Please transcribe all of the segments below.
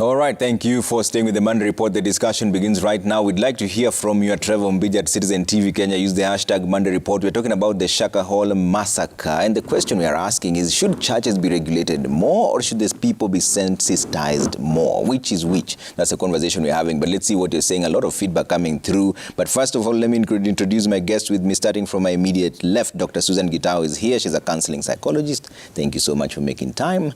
All right, thank you for staying with the Monday Report. The discussion begins right now. We'd like to hear from you at Trevor Mbija at Citizen TV Kenya. Use the hashtag Monday Report. We're talking about the Shaka Hall massacre. And the question we are asking is, should churches be regulated more or should these people be sensitized more? Which is which? That's a conversation we're having. But let's see what you're saying. A lot of feedback coming through. But first of all, let me introduce my guest with me, starting from my immediate left. Dr. Susan Gitao is here. She's a counseling psychologist. Thank you so much for making time.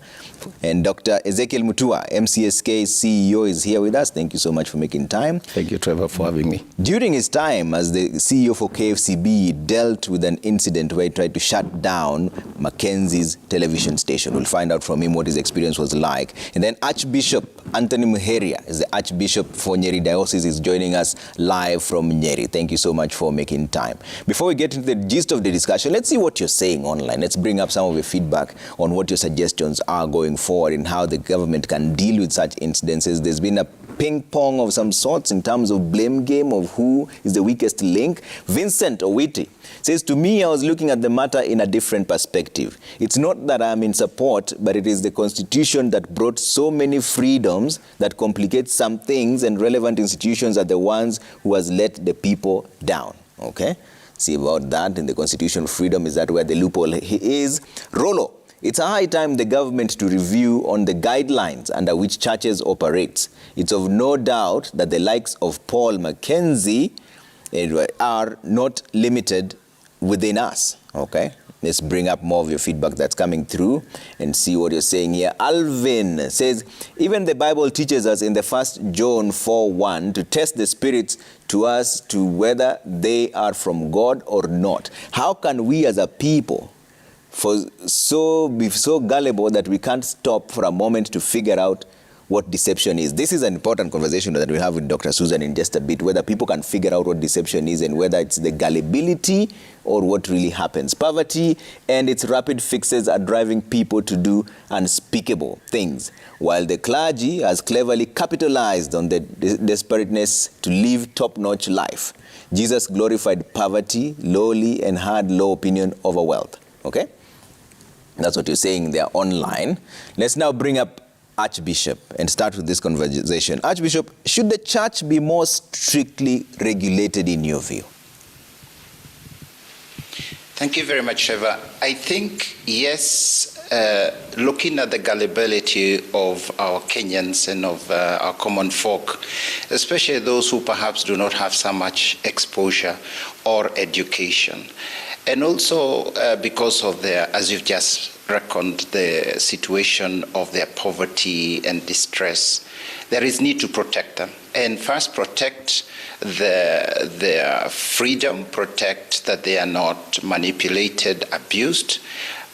And Dr. Ezekiel Mutua, MCSK CEO, is here with us. Thank you so much for making time. Thank you, Trevor, for having me. During his time as the CEO for KFCB, he dealt with an incident where he tried to shut down Mackenzie's television station. We'll find out from him what his experience was like. And then Archbishop Anthony Muheria is the Archbishop for Nyeri Diocese, is joining us live from Nyeri. Thank you so much for making time. Before we get into the gist of the discussion, let's see what you're saying online. Let's bring up some of your feedback on what your suggestions are going forward and how the government can deal with such incidences. There's been a ping pong of some sorts in terms of blame game of who is the weakest link. Vincent Owiti says, to me, I was looking at the matter in a different perspective. It's not that I'm in support, but it is the Constitution that brought so many freedoms that complicate some things, and relevant institutions are the ones who has let the people down. Okay? See about that in the Constitution. Freedom, is that where the loophole is? Rolo, it's a high time the government to review on the guidelines under which churches operate. It's of no doubt that the likes of Paul Mackenzie are not limited within us. Okay? Let's bring up more of your feedback that's coming through and see what you're saying here. Alvin says, even the Bible teaches us in the 1 John 4:1 to test the spirits to us to whether they are from God or not. How can we as a people be so gullible that we can't stop for a moment to figure out what deception is? This is an important conversation that we'll have with Dr. Susan in just a bit, whether people can figure out what deception is and whether it's the gullibility or what really happens. Poverty and its rapid fixes are driving people to do unspeakable things, while the clergy has cleverly capitalized on the desperateness to live top-notch life. Jesus glorified poverty, lowly, and had low opinion over wealth. Okay? That's what you're saying there online. Let's now bring up Archbishop and start with this conversation. Archbishop, should the church be more strictly regulated in your view? Thank you very much, Trevor. I think, yes, looking at the gullibility of our Kenyans and of our common folk, especially those who perhaps do not have so much exposure or education, and also because of their, as you've just reckoned, the situation of their poverty and distress, there is need to protect them. And first, protect their freedom, protect that they are not manipulated, abused,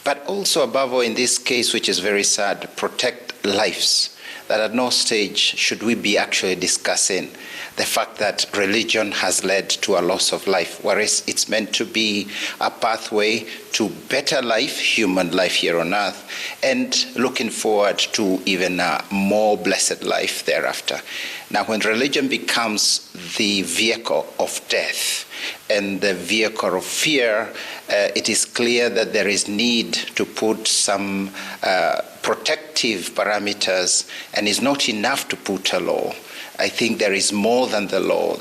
but also, above all, in this case, which is very sad, protect lives. That at no stage should we be actually discussing the fact that religion has led to a loss of life, whereas it's meant to be a pathway to better life, human life here on earth, and looking forward to even a more blessed life thereafter. Now, when religion becomes the vehicle of death and the vehicle of fear, it is clear that there is need to put some protective parameters, and it's not enough to put a law. I think there is more than the law.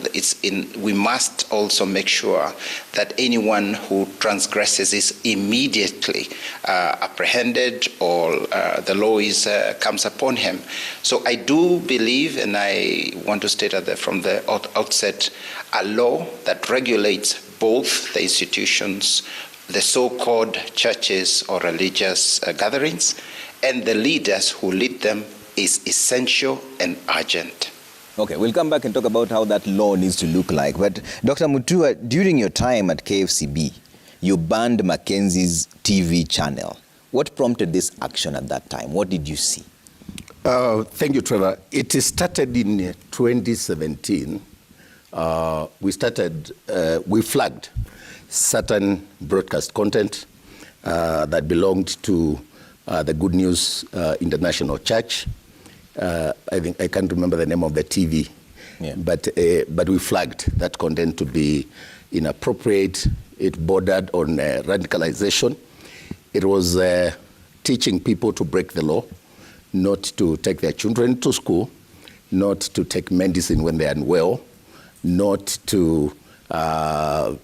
We must also make sure that anyone who transgresses is immediately apprehended, or the law comes upon him. So I do believe, and I want to state that from the outset, a law that regulates both the institutions, the so-called churches or religious gatherings, and the leaders who lead them is essential and urgent. Okay, we'll come back and talk about how that law needs to look like. But Dr. Mutua, during your time at KFCB, you banned Mackenzie's TV channel. What prompted this action at that time? What did you see? Thank you, Trevor. It started in 2017. We flagged certain broadcast content that belonged to the Good News International Church. I think I can't remember the name of the TV, yeah. But we flagged that content to be inappropriate. It bordered on radicalization. It was teaching people to break the law, not to take their children to school, not to take medicine when they're unwell, not to not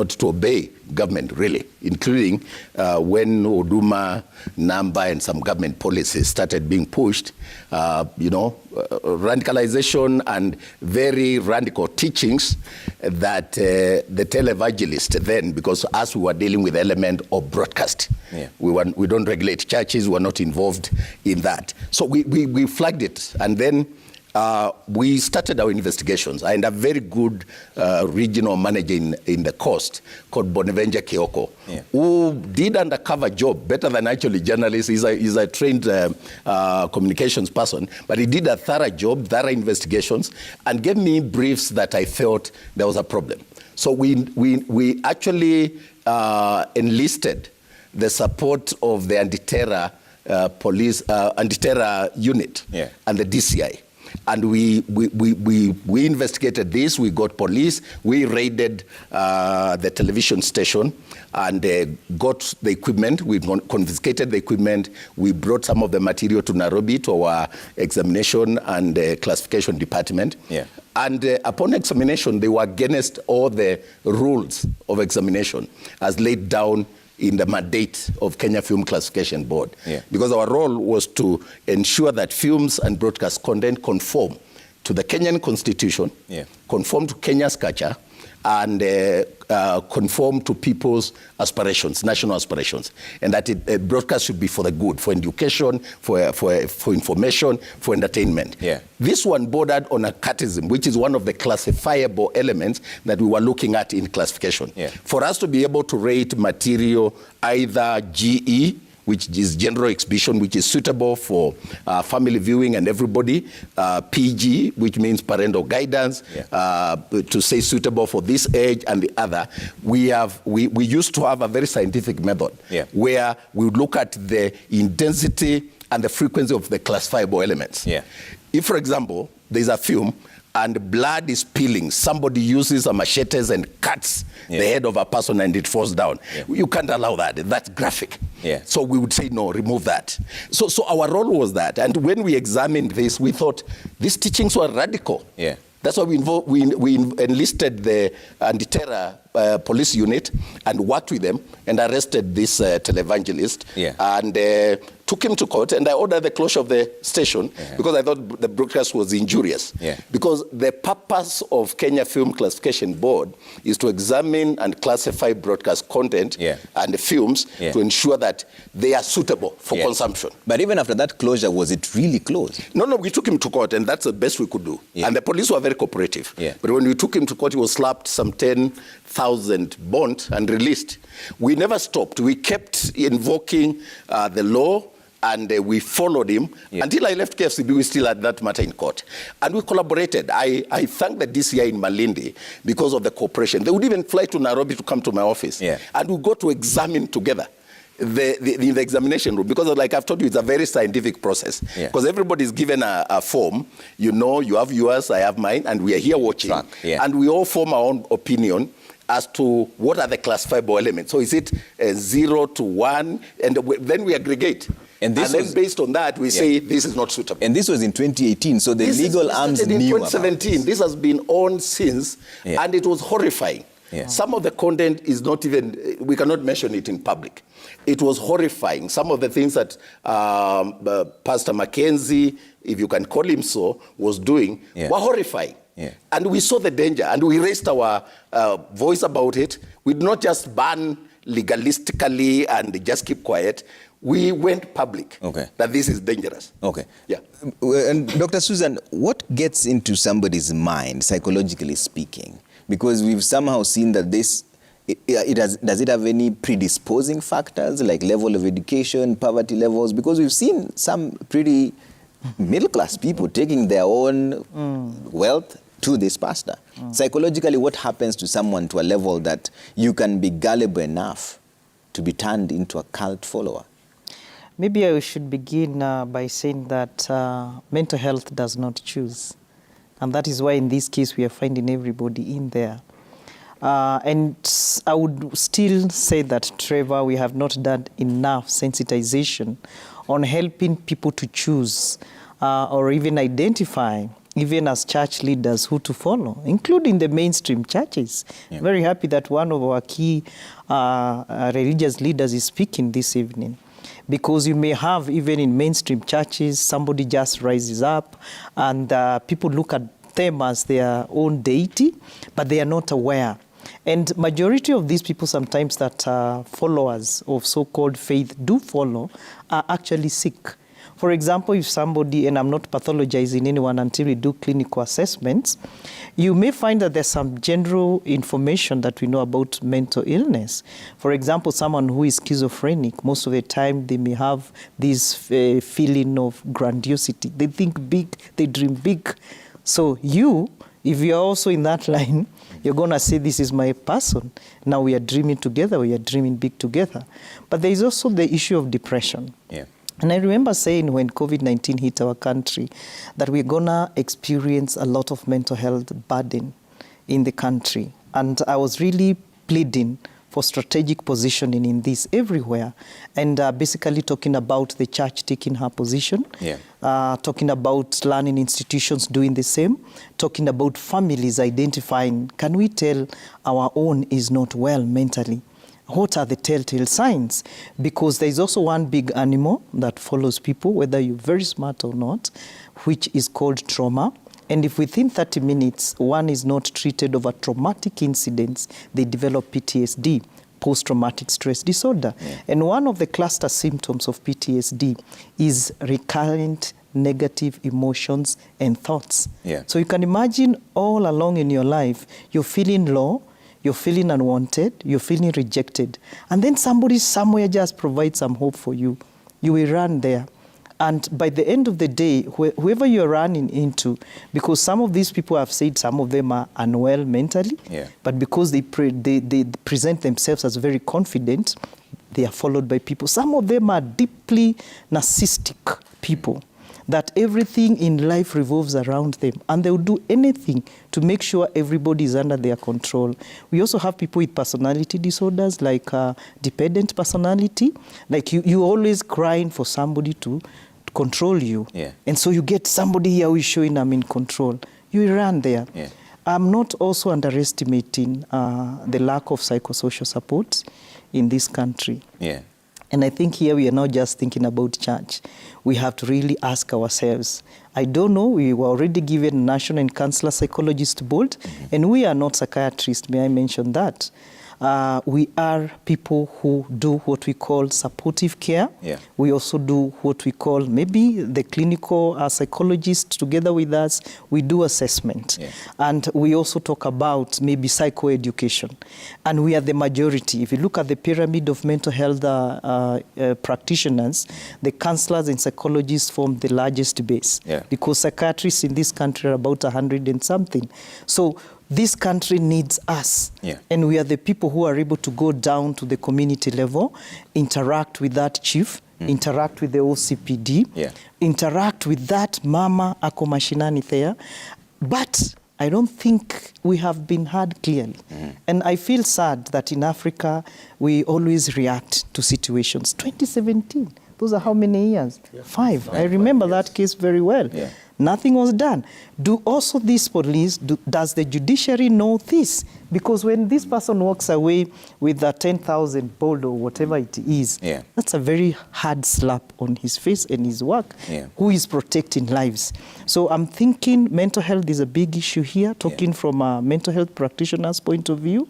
to obey government, really, including when Huduma number and some government policies started being pushed, radicalization and very radical teachings that the televangelist then, because as we were dealing with the element of broadcast, we don't regulate churches, we're not involved in that. So we flagged it, and then we started our investigations, and a very good regional manager in the coast called Bonaventure Kioko, who did undercover job better than actually journalists. He's a trained communications person, but he did a thorough job, thorough investigations, and gave me briefs that I felt there was a problem. So we actually enlisted the support of the anti-terror police, anti-terror unit, and the DCI. And we investigated this. We got police. We raided the television station and got the equipment. We confiscated the equipment. We brought some of the material to Nairobi to our examination and classification department. And upon examination, they were against all the rules of examination as laid down in the mandate of Kenya Film Classification Board. Because our role was to ensure that films and broadcast content conform to the Kenyan Constitution, conform to Kenya's culture, and conform to people's aspirations, national aspirations, and that broadcast should be for the good, for education, for information, for entertainment. This one bordered on a catechism, which is one of the classifiable elements that we were looking at in classification. For us to be able to rate material either GE, which is general exhibition, which is suitable for family viewing and everybody, PG, which means parental guidance, to say suitable for this age and the other. We used to have a very scientific method where we would look at the intensity and the frequency of the classifiable elements. If, for example, there's a film and blood is spilling, somebody uses a machetes and cuts the head of a person and it falls down. You can't allow that. That's graphic. So we would say, no, remove that. So our role was that. And when we examined this, we thought these teachings were radical. That's why we enlisted the anti-terror police unit and worked with them and arrested this televangelist and took him to court, and I ordered the closure of the station because I thought the broadcast was injurious. Because the purpose of Kenya Film Classification Board is to examine and classify broadcast content and the films to ensure that they are suitable for consumption. But even after that closure, was it really closed? No, we took him to court, and that's the best we could do. And the police were very cooperative. But when we took him to court, he was slapped some 10,000 bond and released. We never stopped. We kept invoking the law, and we followed him until I left KFCB. We still had that matter in court, and we collaborated. I thank the DCI in Malindi because of the cooperation. They would even fly to Nairobi to come to my office, and we got to examine together the examination room, because like I've told you, it's a very scientific process. Because everybody's given a form. You have yours, I have mine, and we are here watching, and we all form our own opinion as to what are the classifiable elements. So is it 0 to 1, and then we aggregate. And then based on that, we say this is not suitable. And this was in 2018, so the legal arms knew in 2017. This has been on since, and it was horrifying. Some of the content is not even, we cannot mention it in public. It was horrifying. Some of the things that Pastor Mackenzie, if you can call him so, was doing were horrifying. And we saw the danger, and we raised our voice about it. We did not just ban legalistically and just keep quiet. We went public that this is dangerous. And Dr. Susan, what gets into somebody's mind, psychologically speaking? Because we've somehow seen that this, does it have any predisposing factors like level of education, poverty levels? Because we've seen some pretty middle-class people taking their own wealth to this pastor. Psychologically, what happens to someone to a level that you can be gullible enough to be turned into a cult follower? Maybe I should begin by saying that mental health does not choose. And that is why in this case we are finding everybody in there. And I would still say that, Trevor, we have not done enough sensitization on helping people to choose or even identify, even as church leaders, who to follow, including the mainstream churches. Yeah. Very happy that one of our key religious leaders is speaking this evening. Because you may have, even in mainstream churches, somebody just rises up and people look at them as their own deity, but they are not aware. And majority of these people sometimes that followers of so-called faith do follow are actually sick. For example, if somebody, and I'm not pathologizing anyone until we do clinical assessments, you may find that there's some general information that we know about mental illness. For example, someone who is schizophrenic, most of the time they may have this feeling of grandiosity. They think big, they dream big. So if you're also in that line, you're going to say, this is my person. Now we are dreaming together, we are dreaming big together. But there is also the issue of depression. Yeah. And I remember saying when COVID-19 hit our country that we're going to experience a lot of mental health burden in the country. And I was really pleading for strategic positioning in this everywhere, and basically talking about the church taking her position, talking about learning institutions doing the same, talking about families identifying, can we tell our own is not well mentally? What are the telltale signs? Because there is also one big animal that follows people, whether you're very smart or not, which is called trauma. And if within 30 minutes, one is not treated over traumatic incidents, they develop PTSD, post-traumatic stress disorder. Yeah. And one of the cluster symptoms of PTSD is recurrent negative emotions and thoughts. Yeah. So you can imagine all along in your life, you're feeling low, you're feeling unwanted, you're feeling rejected. And then somebody somewhere just provides some hope for you. You will run there. And by the end of the day, whoever you're running into, because some of these people have said some of them are unwell mentally, but because they present themselves as very confident, they are followed by people. Some of them are deeply narcissistic people, that everything in life revolves around them, and they will do anything to make sure everybody is under their control. We also have people with personality disorders, like dependent personality, like you always crying for somebody to control you. Yeah. And so you get somebody here who is showing I'm in control. You run there. Yeah. I'm not also underestimating the lack of psychosocial support in this country. Yeah. And I think here we are not just thinking about church. We have to really ask ourselves. I don't know, we were already given National and Counselor Psychologist Board, and we are not psychiatrists, may I mention that. We are people who do what we call supportive care. Yeah. We also do what we call, maybe the clinical psychologist together with us, we do assessment. Yeah. And we also talk about maybe psychoeducation. And we are the majority. If you look at the pyramid of mental health practitioners, the counselors and psychologists form the largest base. Yeah. Because psychiatrists in this country are about 100 and something. So this country needs us. Yeah. And we are the people who are able to go down to the community level, interact with that chief, interact with the OCPD, interact with that mama ako mashinani there. But I don't think we have been heard clearly. And I feel sad that in Africa, we always react to situations. 2017, those are how many years? 5. I remember that case very well. Yeah. Nothing was done. Do also these police, does the judiciary know this? Because when this person walks away with a 10,000 bold or whatever it is, that's a very hard slap on his face and his work. Yeah. Who is protecting lives? So I'm thinking mental health is a big issue here, talking from a mental health practitioner's point of view.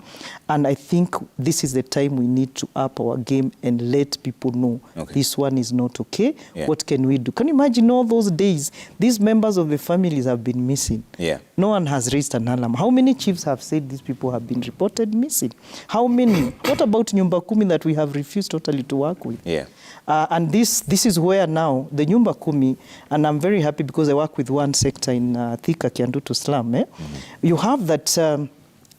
And I think this is the time we need to up our game and let people know this one is not okay. Yeah. What can we do? Can you imagine all those days? These members of the families have been missing. Yeah. No one has raised an alarm. How many chiefs have said these people have been reported missing? How many? What about Nyumba Kumi that we have refused totally to work with? Yeah. And this is where now the Nyumba Kumi, and I'm very happy because I work with one sector in Thika, Kiandutu slum. You have that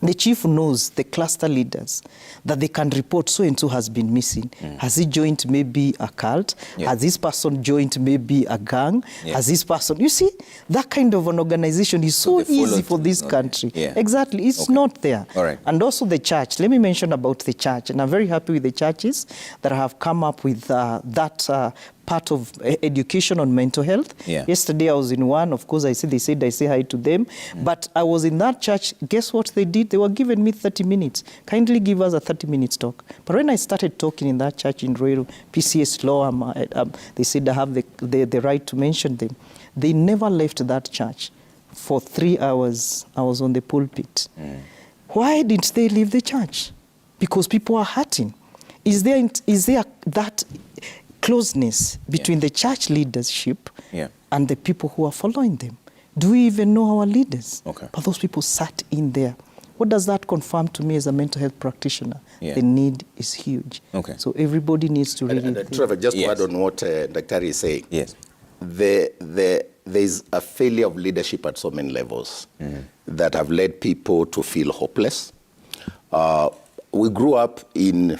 the chief knows, the cluster leaders, that they can report so-and-so has been missing. Has he joined maybe a cult? Yeah. Has this person joined maybe a gang? Yeah. Has this person... You see, that kind of an organization is so easy for this country. Yeah. Exactly. It's not there. All right. And also the church. Let me mention about the church. And I'm very happy with the churches that have come up with that part of education on mental health. Yeah. Yesterday I was in one, of course, they said I say hi to them. But I was in that church, guess what they did? They were giving me 30 minutes. Kindly give us a 30-minute talk. But when I started talking in that church in Ruiru, PCS law, they said I have the right to mention them. They never left that church. For 3 hours, I was on the pulpit. Why didn't they leave the church? Because people are hurting. Is there that closeness between the church leadership and the people who are following them? Do we even know our leaders? Okay. But those people sat in there. What does that confirm to me as a mental health practitioner? The need is huge. Okay. So everybody needs to really... And Trevor, just to add on what Dr. is saying, yes, there's a failure of leadership at so many levels that have led people to feel hopeless. We grew up in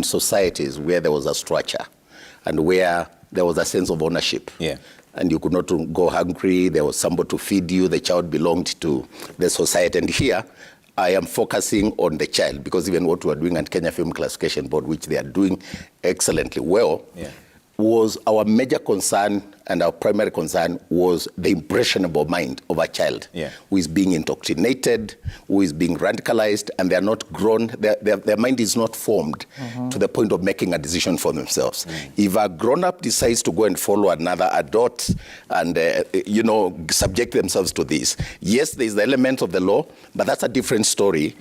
societies where there was a structure and where there was a sense of ownership. Yeah. And you could not go hungry. There was somebody to feed you. The child belonged to the society. And here, I am focusing on the child, because even what we are doing at Kenya Film Classification Board, which they are doing excellently well, was our major concern, and our primary concern was the impressionable mind of a child who is being indoctrinated, who is being radicalized, and they are not grown, their mind is not formed to the point of making a decision for themselves. If a grown-up decides to go and follow another adult and, subject themselves to this, yes, there's the element of the law, but that's a different story.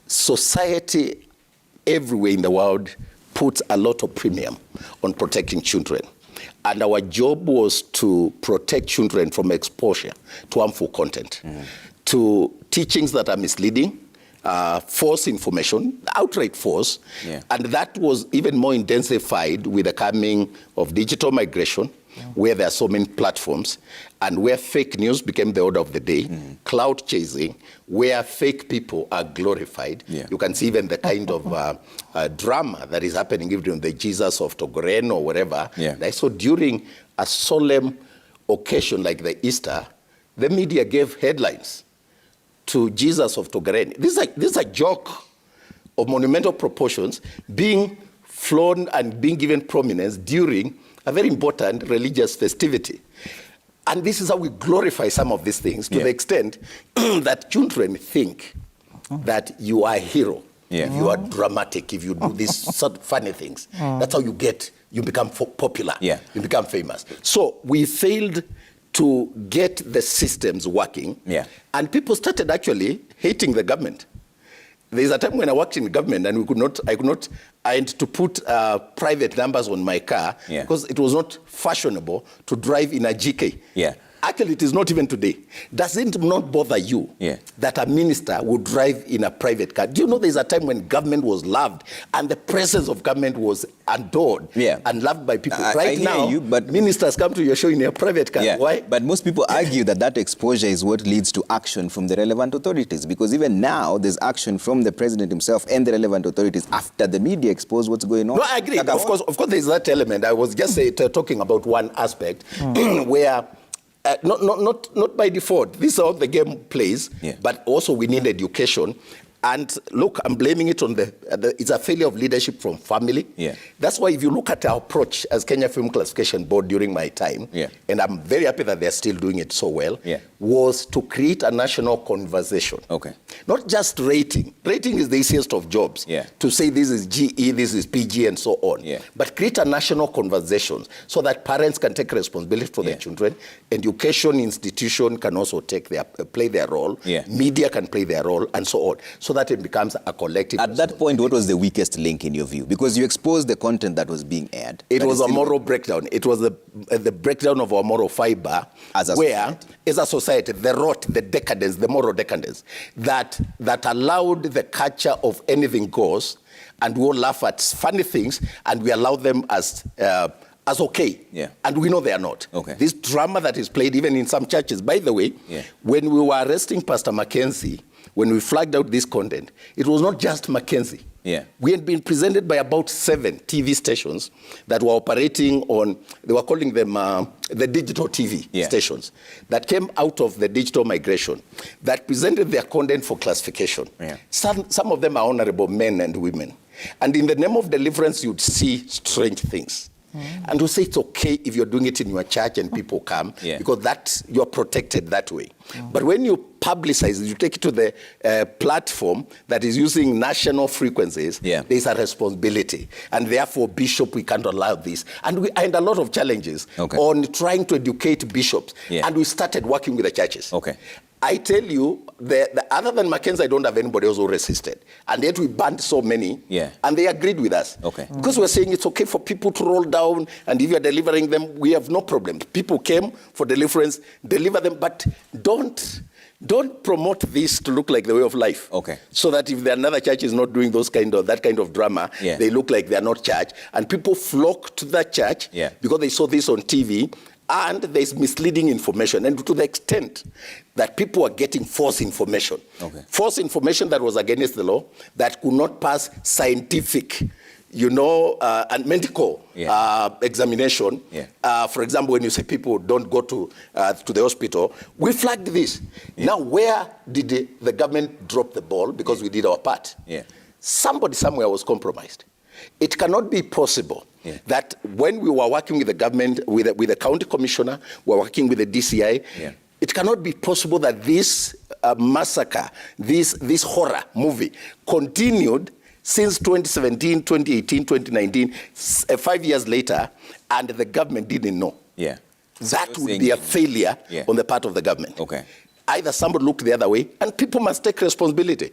Society everywhere in the world puts a lot of premium on protecting children. And our job was to protect children from exposure to harmful content, to teachings that are misleading, false information, outright false. And that was even more intensified with the coming of digital migration, where there are so many platforms, and where fake news became the order of the day, cloud chasing, where fake people are glorified. You can see even the kind of drama that is happening even in the Jesus of Togoreno or wherever. So during a solemn occasion like the Easter, the media gave headlines to Jesus of Togoreno. This is a joke of monumental proportions being flown and being given prominence during a very important religious festivity. And this is how we glorify some of these things to the extent that children think that you are a hero. You are dramatic if you do these sort of funny things. That's how you become popular. You become famous. So we failed to get the systems working. And people started actually hating the government. There's a time when I worked in government and I had to put private numbers on my car because it was not fashionable to drive in a GK. Actually, it is not even today. Does it not bother you that a minister would drive in a private car? Do you know there's a time when government was loved and the presence of government was adored and loved by people? Right now, but ministers come to your show in a private car. Why? But most people argue that exposure is what leads to action from the relevant authorities, because even now there's action from the president himself and the relevant authorities after the media expose what's going on. No, I agree. Of course, there's that element. I was just talking about one aspect where not by default. This is how the game plays, but also we need education. And look, I'm blaming it on it's a failure of leadership from family. That's why if you look at our approach as Kenya Film Classification Board during my time, and I'm very happy that they're still doing it so well, was to create a national conversation. Not just rating. Rating is the easiest of jobs. To say this is GE, this is PG, and so on. But create a national conversation so that parents can take responsibility for their children. Education institution can also play their role. Media can play their role, and so on. So that it becomes a collective. At that point, what was the weakest link in your view? Because you exposed the content that was being aired. It was a moral breakdown. It was the breakdown of our moral fiber, as a society, the rot, the decadence, the moral decadence, that allowed the culture of anything goes, and we all laugh at funny things, and we allow them as okay. And we know they are not. This drama that is played even in some churches. By the way, when we were arresting Pastor Mackenzie, when we flagged out this content, it was not just Mackenzie. We had been presented by about 7 TV stations that were operating on, they were calling them the digital TV stations, that came out of the digital migration, that presented their content for classification. Some of them are honorable men and women. And in the name of deliverance, you'd see strange things. And we say it's okay if you're doing it in your church and people come, because you're protected that way. But when you publicize it, you take it to the platform that is using national frequencies, there's a responsibility. And therefore, bishop, we can't allow this. And we had a lot of challenges on trying to educate bishops. And we started working with the churches. I tell you, other than Mackenzie, I don't have anybody else who resisted. And yet we banned so many, and they agreed with us. Because we're saying it's okay for people to roll down, and if you're delivering them, we have no problem. People came for deliverance, deliver them, but don't promote this to look like the way of life. So that if another church is not doing that kind of drama, they look like they are not church. And people flock to that church because they saw this on TV, and there's misleading information. And to the extent that people are getting false information. False information that was against the law, that could not pass scientific, and medical examination. For example, when you say people don't go to the hospital, we flagged this. Now, where did the government drop the ball because we did our part? Somebody somewhere was compromised. It cannot be possible that when we were working with the government, with the county commissioner, we were working with the DCI, it cannot be possible that this massacre, this horror movie continued since 2017, 2018, 2019, 5 years later, and the government didn't know. That would be a failure on the part of the government. Either somebody looked the other way, and people must take responsibility.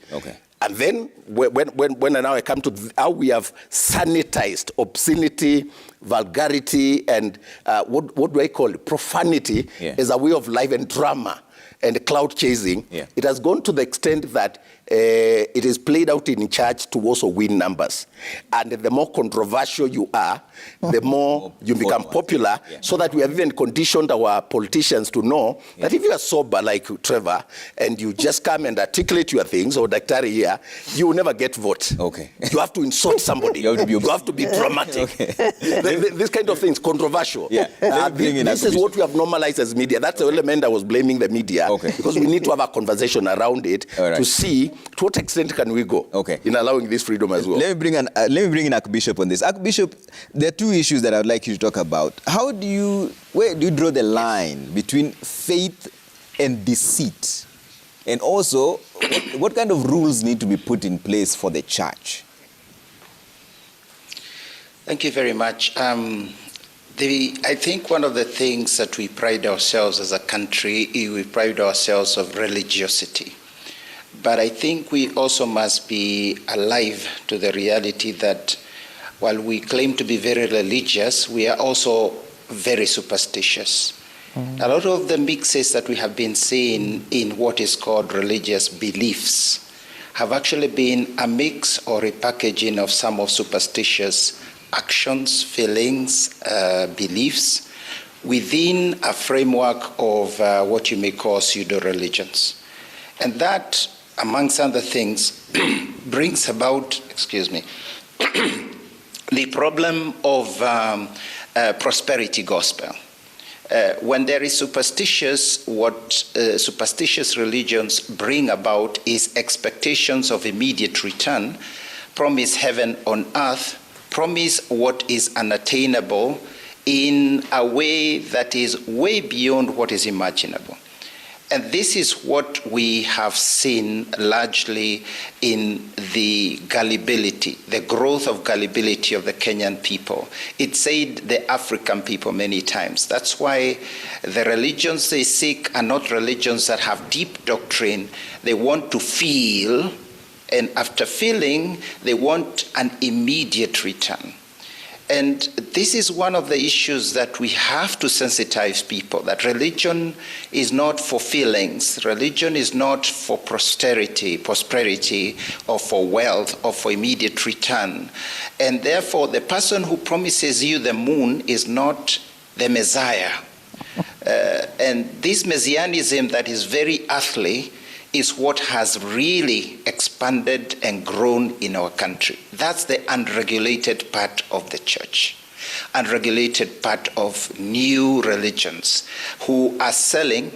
And then when now I come to how we have sanitized obscenity, vulgarity, and what do I call it? Profanity as a way of life, and drama and cloud chasing. It has gone to the extent that it is played out in church to also win numbers. And the more controversial you are, the more you become popular, so that we have even conditioned our politicians to know that if you are sober like Trevor, and you just come and articulate your things, or Daktari here, you will never get vote. You have to insult somebody. You have to be dramatic. This kind of things, controversial. This is what we have normalized as media. That's the element I was blaming the media, because we need to have a conversation around it to see to what extent can we go in allowing this freedom as well. Let me bring in Archbishop on this. Archbishop, there are two issues that I would like you to talk about. Where do you draw the line between faith and deceit? And also, what kind of rules need to be put in place for the church? Thank you very much. I think one of the things that we pride ourselves as a country, we pride ourselves of religiosity. But I think we also must be alive to the reality that while we claim to be very religious, we are also very superstitious. A lot of the mixes that we have been seeing in what is called religious beliefs have actually been a mix or a packaging of some of superstitious actions, feelings, beliefs within a framework of what you may call pseudo-religions. And that, amongst other things, brings about, the problem of prosperity gospel. When there is superstitious, what superstitious religions bring about is expectations of immediate return, promise heaven on earth, promise what is unattainable in a way that is way beyond what is imaginable. And this is what we have seen largely in the gullibility, the growth of gullibility of the Kenyan people. It said the African people many times. That's why the religions they seek are not religions that have deep doctrine. They want to feel, and after feeling, they want an immediate return. And this is one of the issues that we have to sensitize people, that religion is not for feelings. Religion is not for prosperity, or for wealth, or for immediate return. And therefore, the person who promises you the moon is not the Messiah. And this messianism that is very earthly is what has really expanded and grown in our country. That's the unregulated part of the church, unregulated part of new religions who are selling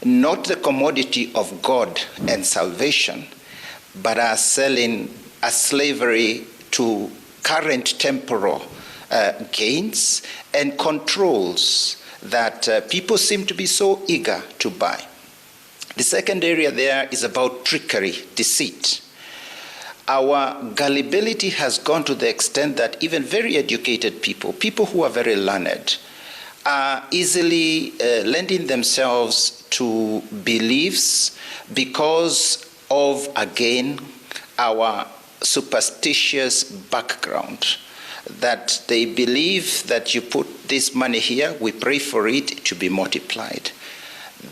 not the commodity of God and salvation, but are selling a slavery to current temporal gains and controls that people seem to be so eager to buy. The second area there is about trickery, deceit. Our gullibility has gone to the extent that even very educated people, people who are very learned, are easily lending themselves to beliefs because of, again, our superstitious background, that they believe that you put this money here, we pray for it to be multiplied.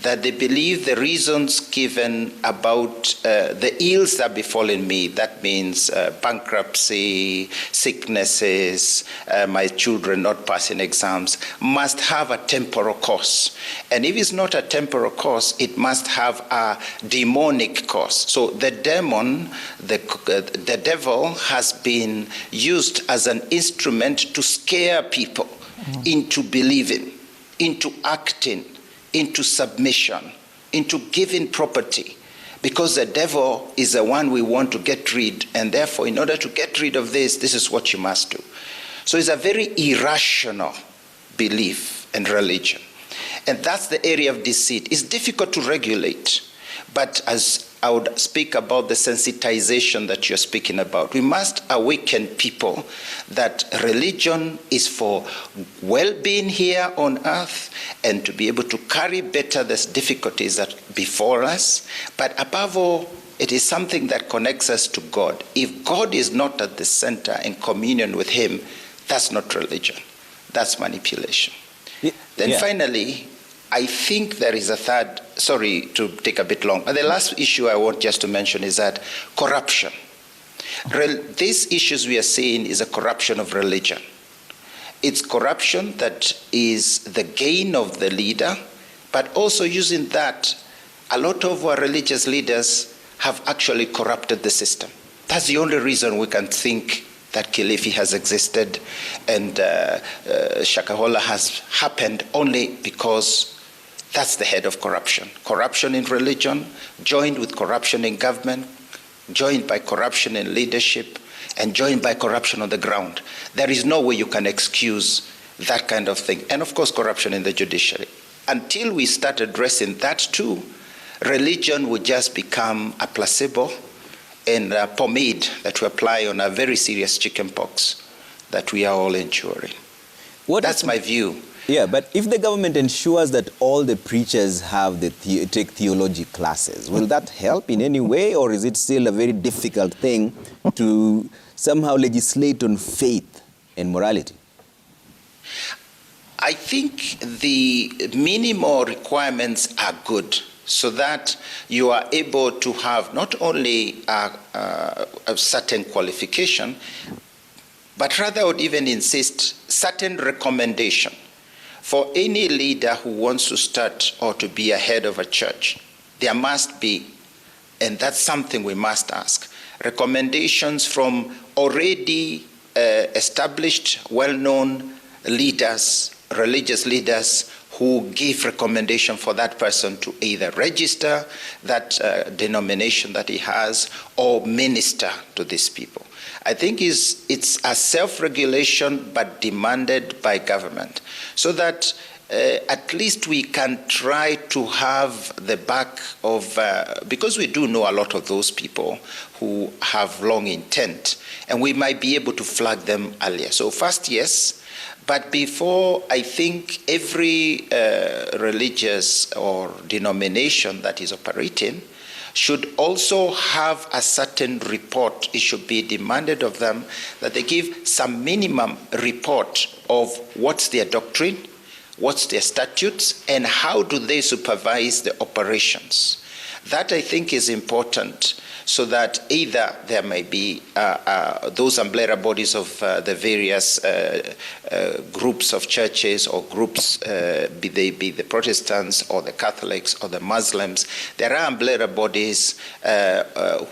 That they believe the reasons given about the ills that befallen me, that means bankruptcy, sicknesses, my children not passing exams, must have a temporal cause. And if it's not a temporal cause, it must have a demonic cause. So the demon, the devil has been used as an instrument to scare people into believing, into acting, into submission, into giving property, because the devil is the one we want to get rid, and therefore in order to get rid of this is what you must do. So it's a very irrational belief and religion. And that's the area of deceit. It's difficult to regulate, but as I would speak about the sensitization that you're speaking about, we must awaken people that religion is for well-being here on earth and to be able to carry better the difficulties that befall us. But above all, it is something that connects us to God. If God is not at the center in communion with him, that's not religion. That's manipulation. Then finally, I think there is a third, sorry to take a bit long, but the last issue I want just to mention is that corruption. These issues we are seeing is a corruption of religion. It's corruption that is the gain of the leader, but also using that, a lot of our religious leaders have actually corrupted the system. That's the only reason we can think that Kilifi has existed and Shakahola has happened, only because that's the head of corruption. Corruption in religion, joined with corruption in government, joined by corruption in leadership, and joined by corruption on the ground. There is no way you can excuse that kind of thing. And of course, corruption in the judiciary. Until we start addressing that too, religion would just become a placebo and a pomade that we apply on a very serious chicken pox that we are all enduring. That's my view. Yeah, but if the government ensures that all the preachers have take theology classes, will that help in any way, or is it still a very difficult thing to somehow legislate on faith and morality? I think the minimal requirements are good, so that you are able to have not only a certain qualification, but rather I would even insist certain recommendation. For any leader who wants to start or to be a head of a church, there must be, and that's something we must ask, recommendations from already established, well-known leaders, religious leaders, who give recommendation for that person to either register that denomination that he has or minister to these people. I think it's a self-regulation but demanded by government, so that at least we can try to have the back of, because we do know a lot of those people who have long intent, and we might be able to flag them earlier. So first, yes, but before, I think every religious or denomination that is operating should also have a certain report. It should be demanded of them that they give some minimum report of what's their doctrine, what's their statutes, and how do they supervise the operations. That, I think, is important, so that either there may be those umbrella bodies of the various groups of churches or groups, be they be the Protestants or the Catholics or the Muslims. There are umbrella bodies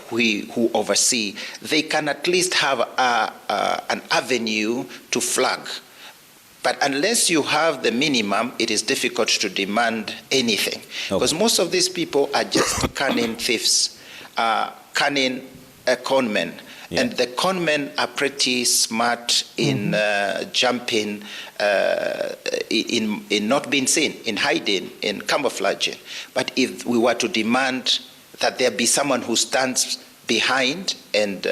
who oversee. They can at least have an avenue to flag. But unless you have the minimum, it is difficult to demand anything. Because most of these people are just cunning thieves, cunning conmen, Yeah. And the conmen are pretty smart in jumping, in not being seen, in hiding, in camouflaging. But if we were to demand that there be someone who stands behind and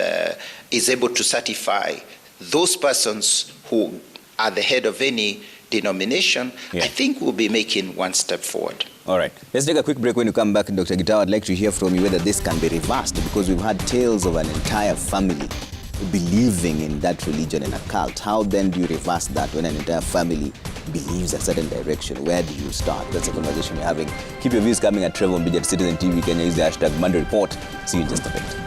is able to certify those persons who are the head of any denomination, I think we'll be making one step forward. All right. Let's take a quick break. When you come back, Dr. Gitau, I'd like to hear from you whether this can be reversed, because we've had tales of an entire family believing in that religion and a cult. How then do you reverse that when an entire family believes a certain direction? Where do you start? That's a conversation we're having. Keep your views coming at Trevor Mbija, Citizen TV Kenya. Use the hashtag Monday Report. See you in just a bit.